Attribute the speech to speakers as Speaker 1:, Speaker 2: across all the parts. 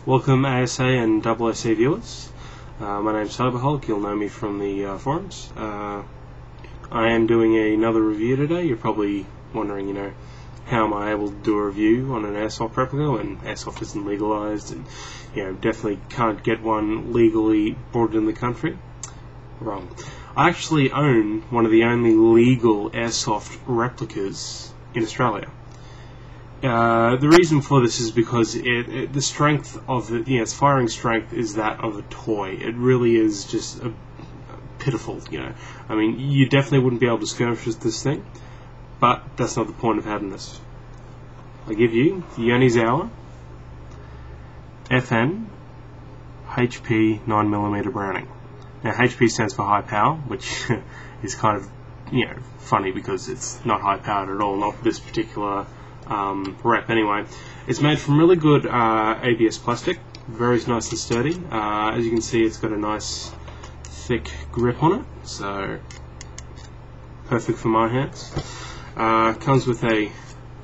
Speaker 1: Welcome ASA and ASA viewers. My name's Cyberhulk, you'll know me from the forums. I am doing another review today. You're probably wondering, how am I able to do a review on an airsoft replica when airsoft isn't legalized and, definitely can't get one legally brought in the country? Wrong. I actually own one of the only legal airsoft replicas in Australia. The reason for this is because the strength of it, its firing strength is that of a toy. It really is just pitiful, I mean, you definitely wouldn't be able to skirmish with this thing, but that's not the point of having this. I give you the Yonezawa FN HP 9mm Browning. Now, HP stands for high power, which is kind of, funny because it's not high powered at all, not this particular rep anyway. It's made from really good ABS plastic, very nice and sturdy. As you can see, it's got a nice thick grip on it, so perfect for my hands. Comes with a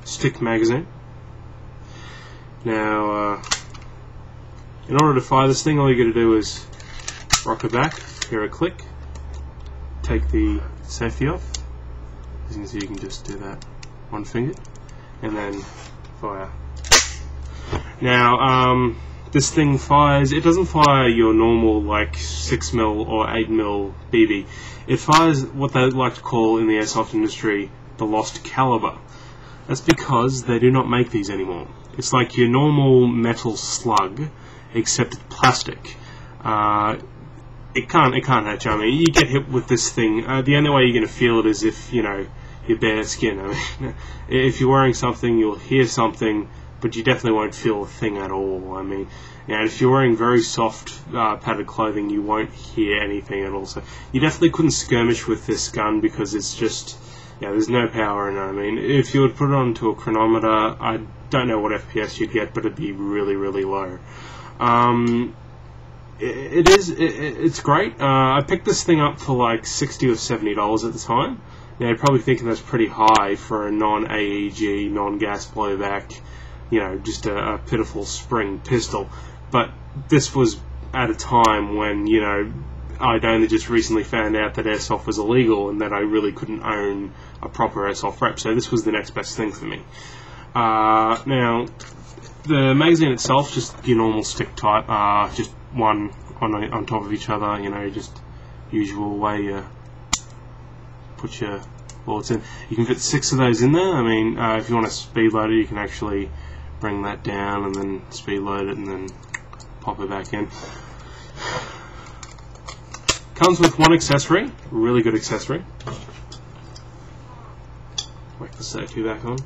Speaker 1: stick magazine. Now, in order to fire this thing, all you got to do is rock it back, hear a click, take the safety off. As you can see, you can just do that one finger, and then fire. Now, this thing fires, it doesn't fire your normal like 6mm or 8mm BB. It fires what they like to call in the airsoft industry the lost caliber. That's because they do not make these anymore. It's like your normal metal slug, except it's plastic. It can't hurt you. I mean, you get hit with this thing, the only way you're going to feel it is if, your bare skin. I mean, if you're wearing something, you'll hear something, but you definitely won't feel a thing at all. I mean, if you're wearing very soft padded clothing, you won't hear anything at all. So you definitely couldn't skirmish with this gun because it's just, there's no power in it. I mean, if you would put it onto a chronometer, I don't know what FPS you'd get, but it'd be really, really low. It's great. I picked this thing up for like $60 or $70 at the time. Now, you're probably thinking that's pretty high for a non-AEG, non-gas blowback, just a pitiful spring pistol. But this was at a time when, I'd only just recently found out that airsoft was illegal and that I really couldn't own a proper airsoft rep, so this was the next best thing for me. Now, the magazine itself, just your normal stick type, just one on top of each other, just usual way you put your bullets in. You can fit 6 of those in there. I mean, if you want to speed load it, you can actually bring that down and then speed load it and then pop it back in. Comes with one accessory, really good accessory. Whack the safety back on.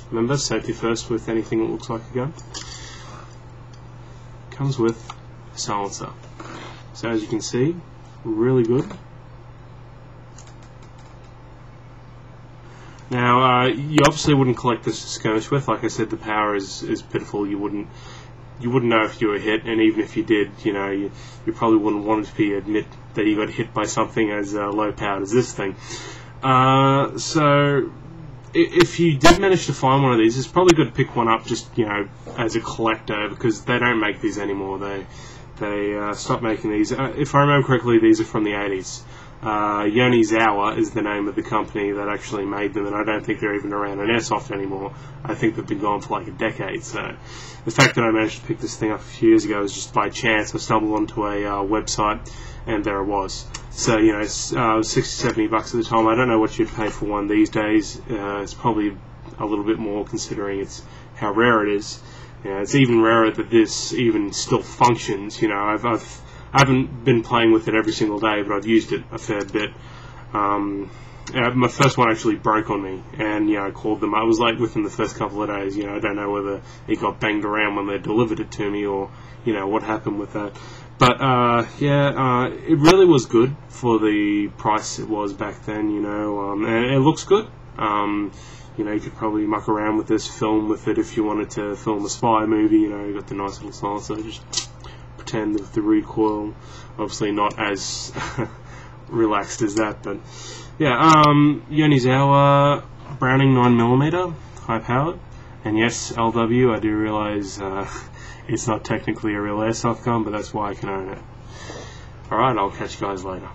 Speaker 1: Remember, safety first with anything that looks like a gun. Comes with a silencer. So as you can see, really good. Now, you obviously wouldn't collect this to skirmish with. Like I said, the power is pitiful. You wouldn't know if you were hit, and even if you did, you probably wouldn't want it to admit that you got hit by something as low powered as this thing. So, if you did manage to find one of these, it's probably good to pick one up just as a collector, because they don't make these anymore. They stopped making these. If I remember correctly, these are from the 80s. Yonezawa is the name of the company that actually made them, and I don't think they're even around in airsoft anymore. I think they've been gone for like a decade. So the fact that I managed to pick this thing up a few years ago was just by chance. I stumbled onto a website, and there it was. So it's $60-70 at the time. I don't know what you'd pay for one these days. It's probably a little bit more considering it's how rare it is. It's even rarer that this even still functions. I haven't been playing with it every single day, but I've used it a fair bit. My first one actually broke on me, and I called them. I was like within the first couple of days. I don't know whether it got banged around when they delivered it to me, or what happened with that. But it really was good for the price it was back then. And it looks good. You could probably muck around with this, film with it if you wanted to film a spy movie. You got the nice little silencer. Just pretend that the recoil, obviously not as relaxed as that, but Yonezawa Browning 9mm, high powered, and yes, LW, I do realise it's not technically a real airsoft gun, but that's why I can own it. Alright, I'll catch you guys later.